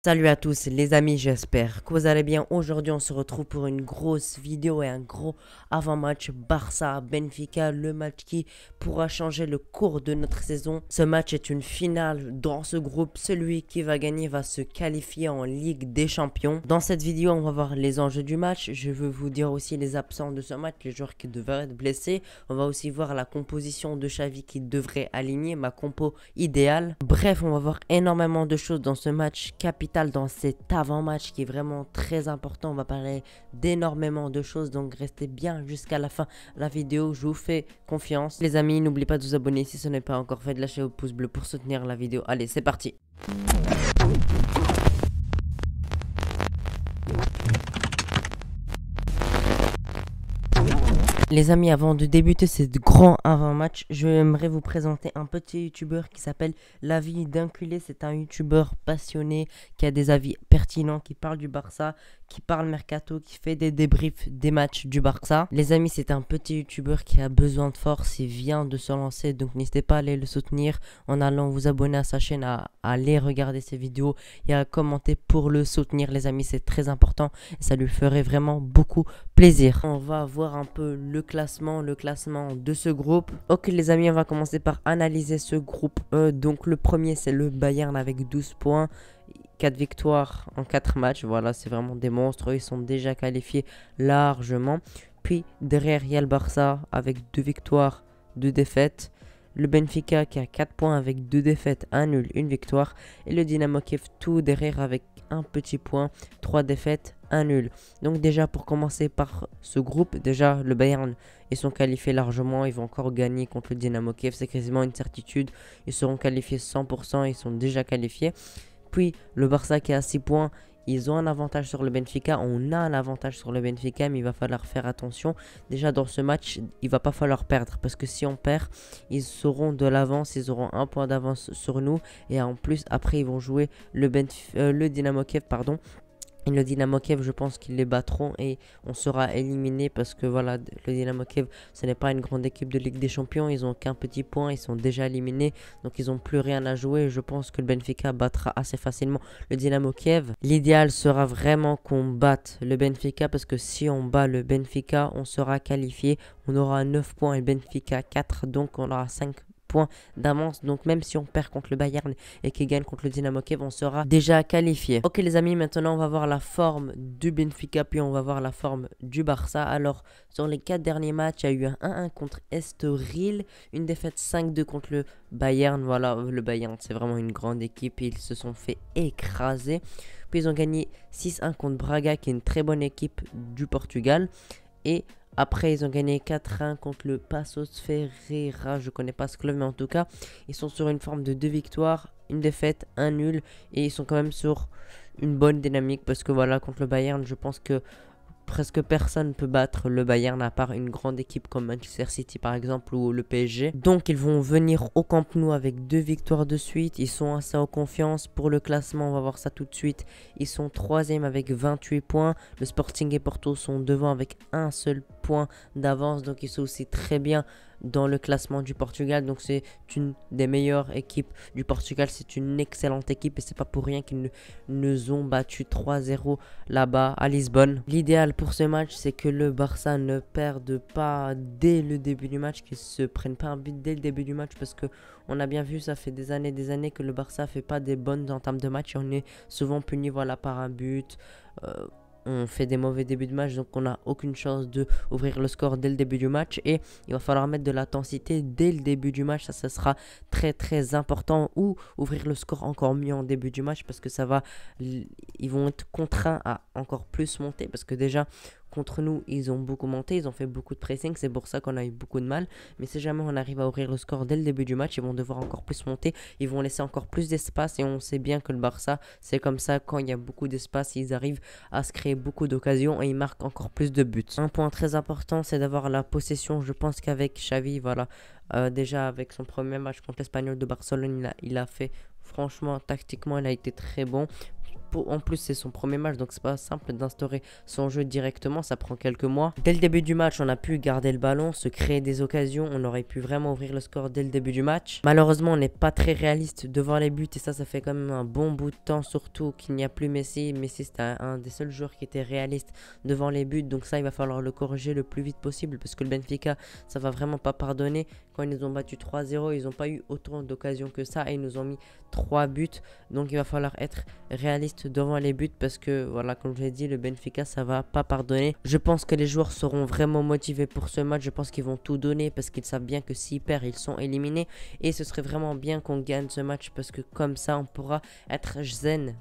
Salut à tous les amis, j'espère que vous allez bien. Aujourd'hui on se retrouve pour une grosse vidéo et un gros avant-match Barça-Benfica, le match qui pourra changer le cours de notre saison. Ce match est une finale dans ce groupe, celui qui va gagner va se qualifier en Ligue des Champions. Dans cette vidéo on va voir les enjeux du match, je veux vous dire aussi les absents de ce match, les joueurs qui devraient être blessés. On va aussi voir la composition de Xavi qui devrait aligner ma compo idéale. Bref, on va voir énormément de choses dans ce match capital, dans cet avant-match qui est vraiment très important. On va parler d'énormément de choses, donc restez bien jusqu'à la fin de la vidéo, je vous fais confiance. Les amis, n'oubliez pas de vous abonner si ce n'est pas encore fait, de lâcher au pouce bleu pour soutenir la vidéo. Allez, c'est parti. Les amis, avant de débuter ce grand avant-match, j'aimerais vous présenter un petit youtubeur qui s'appelle La Vie d'Inculé. C'est un youtubeur passionné qui a des avis pertinents, qui parle du Barça, qui parle mercato, qui fait des débriefs des matchs du Barça. Les amis, c'est un petit youtubeur qui a besoin de force, il vient de se lancer, donc n'hésitez pas à aller le soutenir en allant vous abonner à sa chaîne, à aller regarder ses vidéos et à commenter pour le soutenir. Les amis, c'est très important et ça lui ferait vraiment beaucoup plaisir. On va voir un peu le classement de ce groupe. Ok les amis, on va commencer par analyser ce groupe E. Donc le premier c'est le Bayern avec 12 points, 4 victoires en 4 matchs. Voilà, c'est vraiment des monstres, ils sont déjà qualifiés largement. Puis derrière il y a le Barça avec 2 victoires, 2 défaites. Le Benfica qui a 4 points avec 2 défaites, 1 nul, 1 victoire. Et le Dynamo Kiev tout derrière avec un petit point, 3 défaites, 1 nul. Donc déjà pour commencer par ce groupe, déjà le Bayern, ils sont qualifiés largement. Ils vont encore gagner contre le Dynamo Kiev, c'est quasiment une certitude. Ils seront qualifiés 100%, ils sont déjà qualifiés. Puis le Barça qui a 6 points. Ils ont un avantage sur le Benfica, on a un avantage sur le Benfica, mais il va falloir faire attention. Déjà dans ce match, il va pas falloir perdre, parce que si on perd, ils seront de l'avance, ils auront un point d'avance sur nous. Et en plus, après, ils vont jouer le Dynamo Kiev, pardon. Et le Dynamo Kiev, je pense qu'ils les battront et on sera éliminé parce que voilà, le Dynamo Kiev, ce n'est pas une grande équipe de Ligue des Champions. Ils ont qu'un petit point, ils sont déjà éliminés. Donc ils n'ont plus rien à jouer. Je pense que le Benfica battra assez facilement le Dynamo Kiev. L'idéal sera vraiment qu'on batte le Benfica parce que si on bat le Benfica, on sera qualifié. On aura 9 points et le Benfica 4, donc on aura 5 points d'avance. Donc même si on perd contre le Bayern et qu'il gagne contre le Dynamo Kiev, on sera déjà qualifié. Ok les amis, maintenant on va voir la forme du Benfica, puis on va voir la forme du Barça. Alors sur les 4 derniers matchs, il y a eu un 1-1 contre Estoril, une défaite 5-2 contre le Bayern. Voilà, le Bayern c'est vraiment une grande équipe et ils se sont fait écraser. Puis ils ont gagné 6-1 contre Braga qui est une très bonne équipe du Portugal. Et après, ils ont gagné 4-1 contre le Passos Ferreira. Je connais pas ce club, mais en tout cas, ils sont sur une forme de 2 victoires, une défaite, un nul. Et ils sont quand même sur une bonne dynamique parce que voilà, contre le Bayern, je pense que presque personne ne peut battre le Bayern à part une grande équipe comme Manchester City par exemple ou le PSG. Donc ils vont venir au Camp Nou avec 2 victoires de suite. Ils sont assez en confiance. Pour le classement, on va voir ça tout de suite. Ils sont 3e avec 28 points. Le Sporting et Porto sont devant avec un seul point d'avance. Donc ils sont aussi très bien dans le classement du Portugal. Donc c'est une des meilleures équipes du Portugal. C'est une excellente équipe et c'est pas pour rien qu'ils nous ont battu 3-0 là-bas à Lisbonne. L'idéal pour ce match, c'est que le Barça ne perde pas dès le début du match, qu'ils se prennent pas un but dès le début du match parce que on a bien vu, ça fait des années que le Barça fait pas des bonnes entames de match et on est souvent puni voilà par un but. On fait des mauvais débuts de match, donc on n'a aucune chance de ouvrir le score dès le début du match. Et il va falloir mettre de l'intensité dès le début du match. Ça sera très très important. Ou ouvrir le score encore mieux en début du match parce que ça va, ils vont être contraints à encore plus monter. Parce que déjà, contre nous, ils ont beaucoup monté, ils ont fait beaucoup de pressing, c'est pour ça qu'on a eu beaucoup de mal. Mais si jamais on arrive à ouvrir le score dès le début du match, ils vont devoir encore plus monter, ils vont laisser encore plus d'espace et on sait bien que le Barça, c'est comme ça, quand il y a beaucoup d'espace, ils arrivent à se créer beaucoup d'occasions et ils marquent encore plus de buts. Un point très important, c'est d'avoir la possession. Je pense qu'avec Xavi, voilà, déjà avec son premier match contre l'Espagnol de Barcelone, il a fait, franchement, tactiquement, il a été très bon. En plus, c'est son premier match, donc c'est pas simple d'instaurer son jeu directement, ça prend quelques mois. Dès le début du match, on a pu garder le ballon, se créer des occasions, on aurait pu vraiment ouvrir le score dès le début du match. Malheureusement, on n'est pas très réaliste devant les buts et ça fait quand même un bon bout de temps, surtout qu'il n'y a plus Messi. Messi, c'était un des seuls joueurs qui était réaliste devant les buts, donc ça, il va falloir le corriger le plus vite possible parce que le Benfica, ça va vraiment pas pardonner. Quand ils nous ont battu 3-0, ils n'ont pas eu autant d'occasions que ça et ils nous ont mis 3 buts, donc il va falloir être réaliste devant les buts parce que voilà, comme je l'ai dit, le Benfica, ça va pas pardonner. Je pense que les joueurs seront vraiment motivés pour ce match, je pense qu'ils vont tout donner parce qu'ils savent bien que s'ils perdent, ils sont éliminés et ce serait vraiment bien qu'on gagne ce match parce que comme ça on pourra être zen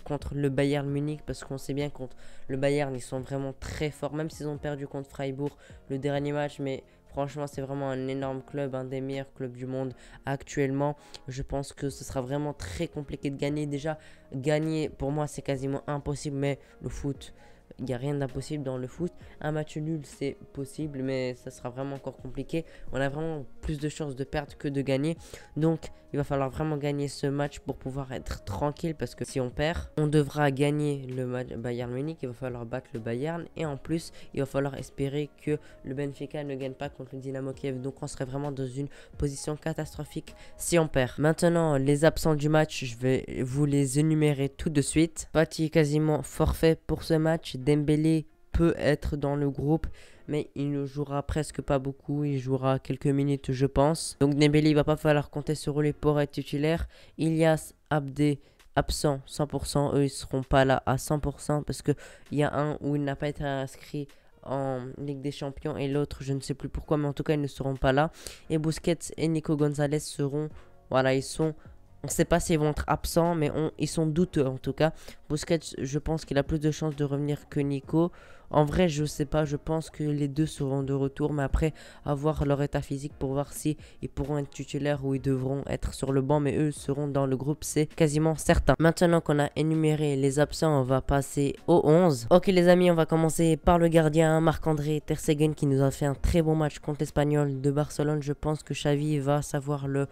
contre le Bayern Munich parce qu'on sait bien contre le Bayern ils sont vraiment très forts, même s'ils ont perdu contre Freiburg le dernier match, mais franchement, c'est vraiment un énorme club, un des meilleurs clubs du monde actuellement. Je pense que ce sera vraiment très compliqué de gagner. Déjà, gagner, pour moi, c'est quasiment impossible, mais le foot, il n'y a rien d'impossible dans le foot. Un match nul, c'est possible, mais ça sera vraiment encore compliqué. On a vraiment plus de chances de perdre que de gagner. Donc, il va falloir vraiment gagner ce match pour pouvoir être tranquille. Parce que si on perd, on devra gagner le match Bayern Munich. Il va falloir battre le Bayern. Et en plus, il va falloir espérer que le Benfica ne gagne pas contre le Dynamo Kiev. Donc, on serait vraiment dans une position catastrophique si on perd. Maintenant, les absents du match, je vais vous les énumérer tout de suite. Fati est quasiment forfait pour ce match. Dembélé peut être dans le groupe, mais il ne jouera presque pas beaucoup. Il jouera quelques minutes, je pense. Donc Dembélé, il va pas falloir compter sur lui pour être titulaire. Ilyas, Abdé, absent 100%. Eux, ils seront pas là à 100% parce que il y a un où il n'a pas été inscrit en Ligue des Champions et l'autre, je ne sais plus pourquoi, mais en tout cas, ils ne seront pas là. Et Busquets et Nico Gonzalez seront, voilà, ils sont... On ne sait pas s'ils vont être absents, mais ils sont douteux en tout cas. Busquets, je pense qu'il a plus de chances de revenir que Nico. En vrai, je sais pas, je pense que les deux seront de retour, mais après, avoir leur état physique pour voir si ils pourront être titulaires ou ils devront être sur le banc, mais eux seront dans le groupe, c'est quasiment certain. Maintenant qu'on a énuméré les absents, on va passer aux 11. Ok les amis, on va commencer par le gardien Marc-André Ter Stegen qui nous a fait un très bon match contre l'Espagnol de Barcelone. Je pense que Xavi va savoir le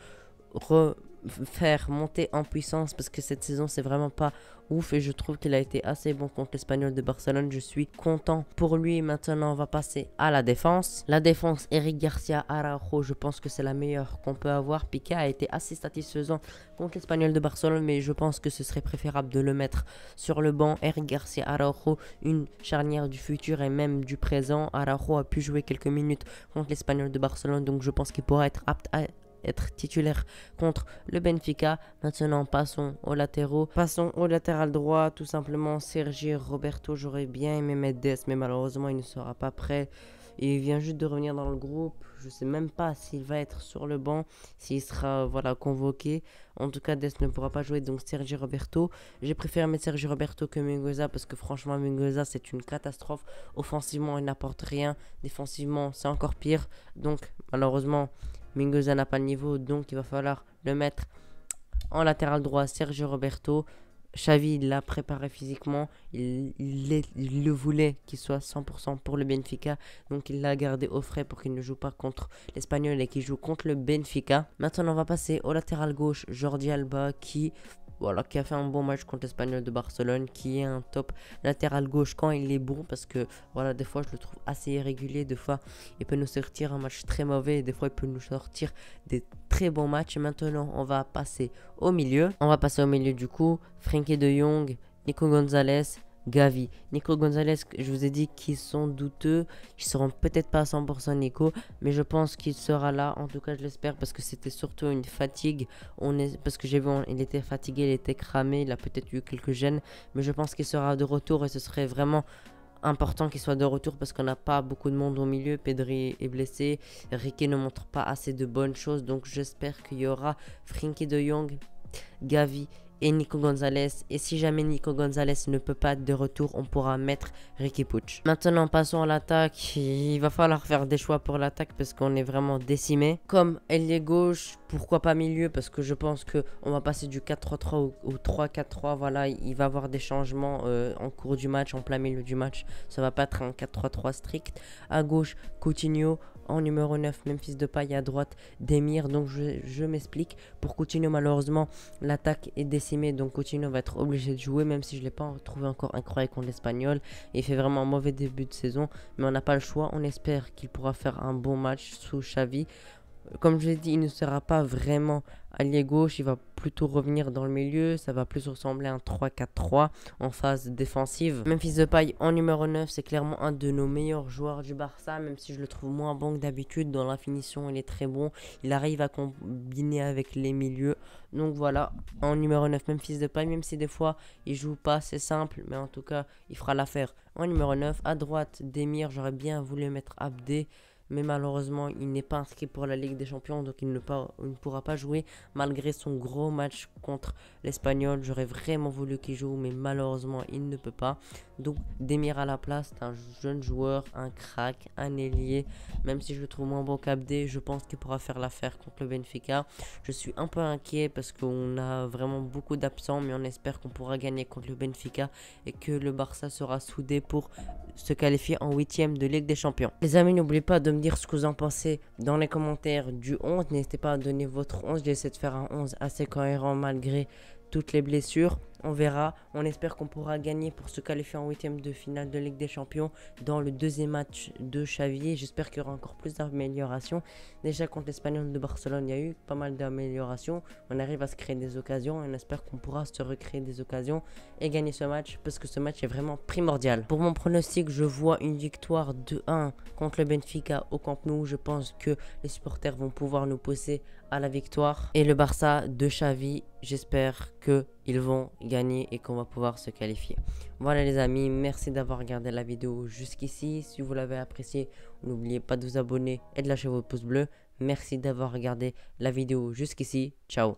faire monter en puissance parce que cette saison c'est vraiment pas ouf et je trouve qu'il a été assez bon contre l'Espagnol de Barcelone. Je suis content pour lui. Maintenant on va passer à la défense. La défense, Eric Garcia, Araujo, je pense que c'est la meilleure qu'on peut avoir. Piqué a été assez satisfaisant contre l'Espagnol de Barcelone, mais je pense que ce serait préférable de le mettre sur le banc. Eric Garcia, Araujo, une charnière du futur et même du présent. Araujo a pu jouer quelques minutes contre l'Espagnol de Barcelone, donc je pense qu'il pourra être apte à être titulaire contre le Benfica. Maintenant passons aux latéraux. Passons au latéral droit, tout simplement Sergi Roberto. J'aurais bien aimé mettre Dest, mais malheureusement il ne sera pas prêt. Et il vient juste de revenir dans le groupe. Je sais même pas s'il va être sur le banc, s'il sera voilà, convoqué. En tout cas, Dest ne pourra pas jouer, donc Sergi Roberto. J'ai préféré mettre Sergi Roberto que Mingueza parce que franchement, Mingueza c'est une catastrophe. Offensivement, il n'apporte rien. Défensivement, c'est encore pire. Donc malheureusement, Mingueza n'a pas le niveau, donc il va falloir le mettre en latéral droit. Sergio Roberto, Xavi l'a préparé physiquement, il le voulait qu'il soit 100% pour le Benfica, donc il l'a gardé au frais pour qu'il ne joue pas contre l'Espagnol et qu'il joue contre le Benfica. Maintenant on va passer au latéral gauche, Jordi Alba qui a fait un bon match contre l'Espagnol de Barcelone, qui est un top latéral gauche quand il est bon, parce que voilà, des fois je le trouve assez irrégulier, des fois il peut nous sortir un match très mauvais et des fois il peut nous sortir des très bons matchs. Et maintenant on va passer au milieu. Du coup, Frenkie de Jong, Nico Gonzalez, Gavi. Nico Gonzalez, je vous ai dit qu'ils sont douteux. Ils seront peut-être pas à 100% Nico, mais je pense qu'il sera là. En tout cas, je l'espère parce que c'était surtout une fatigue. Parce que j'ai vu, il était fatigué, il était cramé, il a peut-être eu quelques gênes, mais je pense qu'il sera de retour et ce serait vraiment important qu'il soit de retour parce qu'on n'a pas beaucoup de monde au milieu. Pedri est blessé, Riquet ne montre pas assez de bonnes choses, donc j'espère qu'il y aura Frenkie de Jong, Gavi et Nico Gonzalez. Et si jamais Nico Gonzalez ne peut pas être de retour, on pourra mettre Riqui Puig. Maintenant passons à l'attaque. Il va falloir faire des choix pour l'attaque parce qu'on est vraiment décimé. Comme ailier gauche, pourquoi pas milieu, parce que je pense qu'on va passer du 4-3-3 au 3-4-3. Voilà, il va y avoir des changements en cours du match, en plein milieu du match. Ça va pas être un 4-3-3 strict. À gauche, Coutinho. En numéro 9, Memphis Depay. À droite, Demir. Donc je m'explique. Pour Coutinho, malheureusement, l'attaque est décimée. Donc Coutinho va être obligé de jouer, même si je ne l'ai pas trouvé encore incroyable contre l'Espagnol. Il fait vraiment un mauvais début de saison. Mais on n'a pas le choix. On espère qu'il pourra faire un bon match sous Xavi. Comme je l'ai dit, il ne sera pas vraiment allié gauche, il va plutôt revenir dans le milieu, ça va plus ressembler à un 3-4-3 en phase défensive. Memphis Depay en numéro 9, c'est clairement un de nos meilleurs joueurs du Barça, même si je le trouve moins bon que d'habitude. Dans la finition, il est très bon, il arrive à combiner avec les milieux. Donc voilà, en numéro 9, Memphis Depay, même si des fois il joue pas, c'est simple, mais en tout cas, il fera l'affaire. En numéro 9, à droite, Demir, j'aurais bien voulu mettre Abdé. Mais malheureusement, il n'est pas inscrit pour la Ligue des Champions, donc il ne pourra pas jouer malgré son gros match contre l'Espagnol. J'aurais vraiment voulu qu'il joue, mais malheureusement, il ne peut pas. Donc, Demir à la place, c'est un jeune joueur, un crack, un ailier. Même si je le trouve moins bon qu'Abdé, je pense qu'il pourra faire l'affaire contre le Benfica. Je suis un peu inquiet parce qu'on a vraiment beaucoup d'absents, mais on espère qu'on pourra gagner contre le Benfica et que le Barça sera soudé pour se qualifier en 8e de Ligue des Champions. Les amis, n'oubliez pas de me dire ce que vous en pensez dans les commentaires du 11. N'hésitez pas à donner votre 11. J'essaie de faire un 11 assez cohérent malgré toutes les blessures. On verra. On espère qu'on pourra gagner pour se qualifier en 8e de finale de Ligue des Champions dans le deuxième match de Xavi. J'espère qu'il y aura encore plus d'améliorations. Déjà contre l'Espagnol de Barcelone, il y a eu pas mal d'améliorations. On arrive à se créer des occasions et on espère qu'on pourra se recréer des occasions et gagner ce match parce que ce match est vraiment primordial. Pour mon pronostic, je vois une victoire 2-1 contre le Benfica au Camp Nou. Je pense que les supporters vont pouvoir nous pousser à la victoire. Et le Barça de Xavi, j'espère qu'ils vont gagner et qu'on va pouvoir se qualifier. Voilà les amis, merci d'avoir regardé la vidéo jusqu'ici. Si vous l'avez apprécié, n'oubliez pas de vous abonner et de lâcher votre pouce bleu. Merci d'avoir regardé la vidéo jusqu'ici. Ciao.